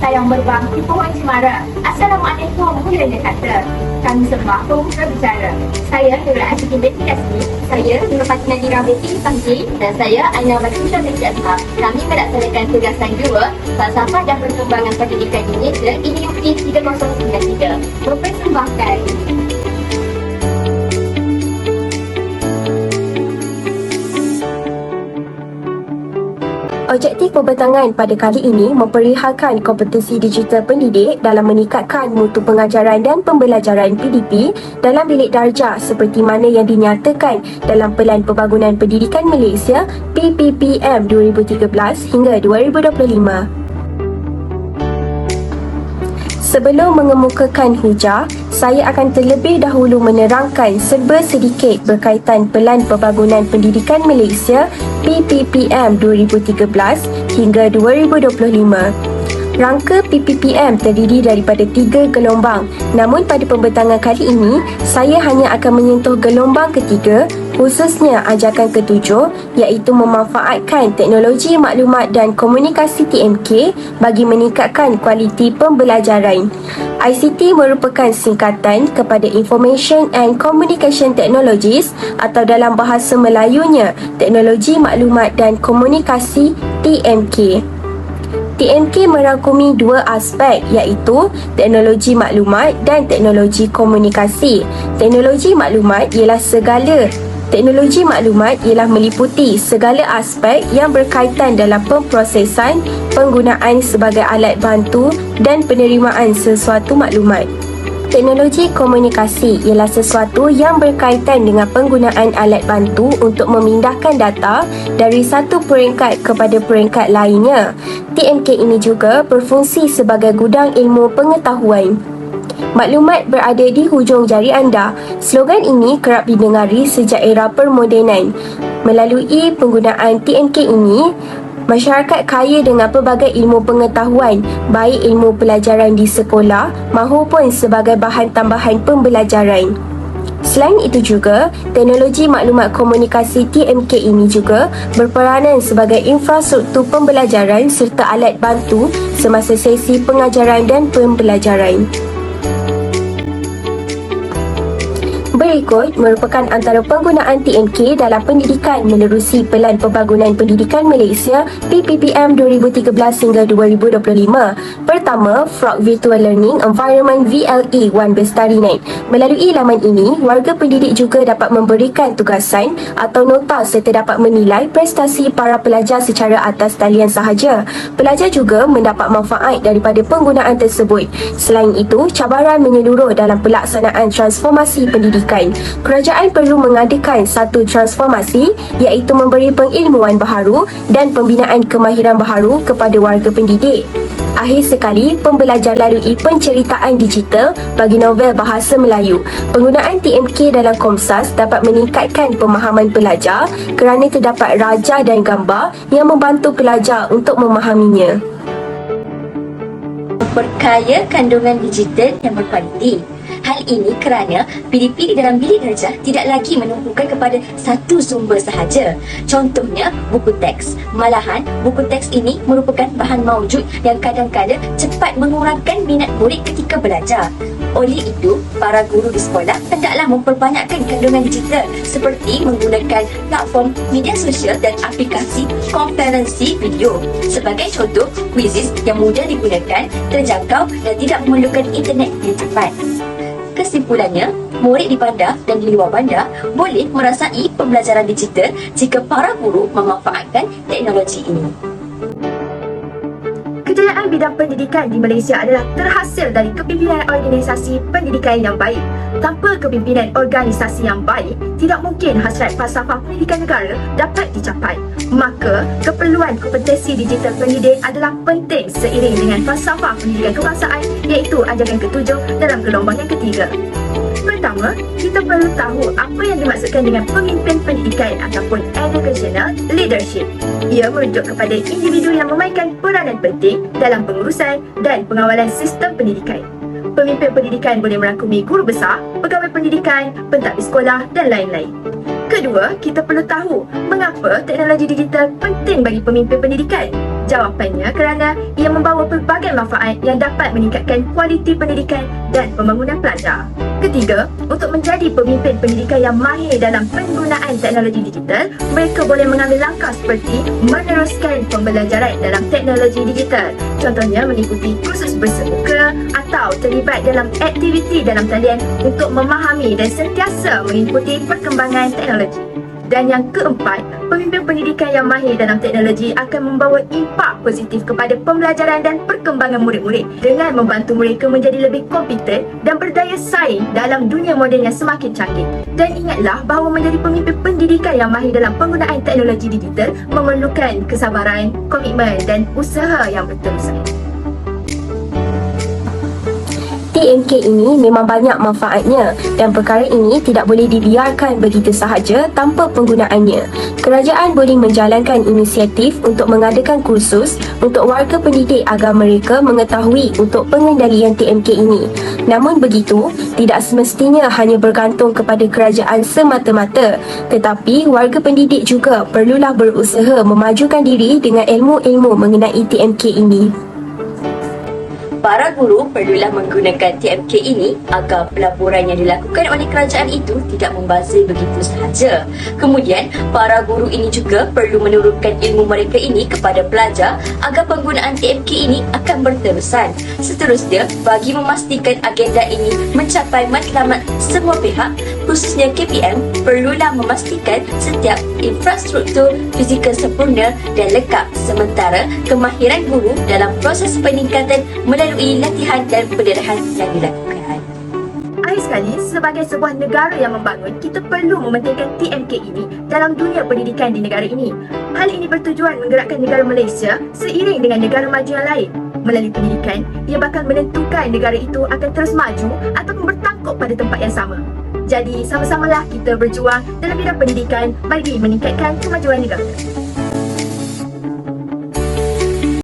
sayang berbangkit pohon cemara. Assalamualaikum, budaya kata. Kami semua pemuka bicara. Saya Nurul Azikin binti Yasmin. Saya Nurul Fatimah Dira binti Fahmi. Dan saya Aina Batusha binti Azhar. Kami melaksanakan tugasan 2 Falsafah dan Perkembangan Pendidikan Indonesia IUP 3093 mempersembahkan Objektif pembentangan pada kali ini memperihalkan kompetensi digital pendidik dalam meningkatkan mutu pengajaran dan pembelajaran PDP dalam bilik darjah seperti mana yang dinyatakan dalam Pelan Pembangunan Pendidikan Malaysia PPPM 2013 hingga 2025. Sebelum mengemukakan hujah, saya akan terlebih dahulu menerangkan serba sedikit berkaitan Pelan Pembangunan Pendidikan Malaysia PPPM 2013 hingga 2025. Rangka PPPM terdiri daripada 3 gelombang. Namun pada pembentangan kali ini, saya hanya akan menyentuh gelombang ketiga, khususnya ajakan ketujuh, iaitu memanfaatkan teknologi maklumat dan komunikasi TMK bagi meningkatkan kualiti pembelajaran. ICT merupakan singkatan kepada Information and Communication Technologies atau dalam bahasa Melayunya, Teknologi Maklumat dan Komunikasi TMK. TMK merangkumi 2 aspek iaitu teknologi maklumat dan teknologi komunikasi. Teknologi maklumat ialah meliputi segala aspek yang berkaitan dalam pemprosesan, penggunaan sebagai alat bantu dan penerimaan sesuatu maklumat. Teknologi komunikasi ialah sesuatu yang berkaitan dengan penggunaan alat bantu untuk memindahkan data dari satu peringkat kepada peringkat lainnya. TMK ini juga berfungsi sebagai gudang ilmu pengetahuan. Maklumat berada di hujung jari anda. Slogan ini kerap didengari sejak era permodenan. Melalui penggunaan TMK ini, masyarakat kaya dengan pelbagai ilmu pengetahuan, baik ilmu pelajaran di sekolah maupun sebagai bahan tambahan pembelajaran. Selain itu juga, teknologi maklumat komunikasi TMK ini juga berperanan sebagai infrastruktur pembelajaran serta alat bantu semasa sesi pengajaran dan pembelajaran. Berikut merupakan antara penggunaan TMK dalam pendidikan menerusi Pelan Pembangunan Pendidikan Malaysia PPPM 2013 hingga 2025. Pertama, Frog Virtual Learning Environment VLE1 Bestarinet. Melalui laman ini, warga pendidik juga dapat memberikan tugasan atau nota serta dapat menilai prestasi para pelajar secara atas talian sahaja. Pelajar juga mendapat manfaat daripada penggunaan tersebut. Selain itu, cabaran menyeluruh dalam pelaksanaan transformasi pendidikan. Kerajaan perlu mengadakan satu transformasi iaitu memberi pengilmuan baharu dan pembinaan kemahiran baharu kepada warga pendidik. Akhir sekali, pembelajar lalui penceritaan digital bagi novel bahasa Melayu. Penggunaan TMK dalam Komsas dapat meningkatkan pemahaman pelajar kerana terdapat raja dan gambar yang membantu pelajar untuk memahaminya. Memperkaya kandungan digital yang berkualiti. Hal ini kerana PDP di dalam bilik darjah tidak lagi menumpukan kepada satu sumber sahaja. Contohnya, buku teks. Malahan, buku teks ini merupakan bahan maujud yang kadang-kadang cepat mengurangkan minat murid ketika belajar. Oleh itu, para guru di sekolah hendaklah memperbanyakkan kandungan digital seperti menggunakan platform media sosial dan aplikasi konferensi video. Sebagai contoh, Quizizz yang mudah digunakan, terjangkau dan tidak memerlukan internet yang cepat. Kesimpulannya, murid di bandar dan di luar bandar boleh merasai pembelajaran digital jika para guru memanfaatkan teknologi ini. Kejayaan bidang pendidikan di Malaysia adalah terhasil dari kepimpinan organisasi pendidikan yang baik. Tanpa kepimpinan organisasi yang baik, tidak mungkin hasrat falsafah pendidikan negara dapat dicapai. Maka, keperluan kompetensi digital pendidik adalah penting seiring dengan falsafah pendidikan kebangsaan iaitu ajakan ketujuh dalam gelombang yang ketiga. Pertama, kita perlu tahu apa yang dimaksudkan dengan pemimpin pendidikan ataupun educational leadership. Ia merujuk kepada individu yang memainkan peranan penting dalam pengurusan dan pengawalan sistem pendidikan. Pemimpin pendidikan boleh merangkumi guru besar, pegawai pendidikan, pentadbir sekolah dan lain-lain. Kedua, kita perlu tahu mengapa teknologi digital penting bagi pemimpin pendidikan. Jawapannya kerana ia membawa pelbagai manfaat yang dapat meningkatkan kualiti pendidikan dan pembangunan pelajar. Ketiga, untuk menjadi pemimpin pendidikan yang mahir dalam penggunaan teknologi digital, mereka boleh mengambil langkah seperti meneruskan pembelajaran dalam teknologi digital. Contohnya mengikuti kursus bersemuka atau terlibat dalam aktiviti dalam talian untuk memahami dan sentiasa mengikuti perkembangan teknologi. Dan yang keempat, pemimpin pendidikan yang mahir dalam teknologi akan membawa impak positif kepada pembelajaran dan perkembangan murid-murid dengan membantu mereka menjadi lebih kompeten dan berdaya saing dalam dunia moden yang semakin canggih. Dan ingatlah bahawa menjadi pemimpin pendidikan yang mahir dalam penggunaan teknologi digital memerlukan kesabaran, komitmen dan usaha yang berterusan. TMK ini memang banyak manfaatnya dan perkara ini tidak boleh dibiarkan begitu sahaja tanpa penggunaannya. Kerajaan boleh menjalankan inisiatif untuk mengadakan kursus untuk warga pendidik agar mereka mengetahui untuk pengendalian TMK ini. Namun begitu, tidak semestinya hanya bergantung kepada kerajaan semata-mata, tetapi warga pendidik juga perlulah berusaha memajukan diri dengan ilmu-ilmu mengenai TMK ini. Para guru perlulah menggunakan TMK ini agar pelaburan yang dilakukan oleh kerajaan itu tidak membazir begitu sahaja. Kemudian, para guru ini juga perlu menurunkan ilmu mereka ini kepada pelajar agar penggunaan TMK ini akan berterusan. Seterusnya, bagi memastikan agenda ini mencapai matlamat semua pihak, khususnya KPM, perlulah memastikan setiap infrastruktur fizikal sempurna dan lengkap, sementara kemahiran guru dalam proses peningkatan melalui latihan dan pendarahan yang dilakukan. Akhir sekali, sebagai sebuah negara yang membangun, kita perlu mementingkan TMK ini dalam dunia pendidikan di negara ini. Hal ini bertujuan menggerakkan negara Malaysia seiring dengan negara maju yang lain. Melalui pendidikan, ia bakal menentukan negara itu akan terus maju ataupun bertangkap pada tempat yang sama. Jadi, sama-samalah kita berjuang dalam bidang pendidikan bagi meningkatkan kemajuan negara.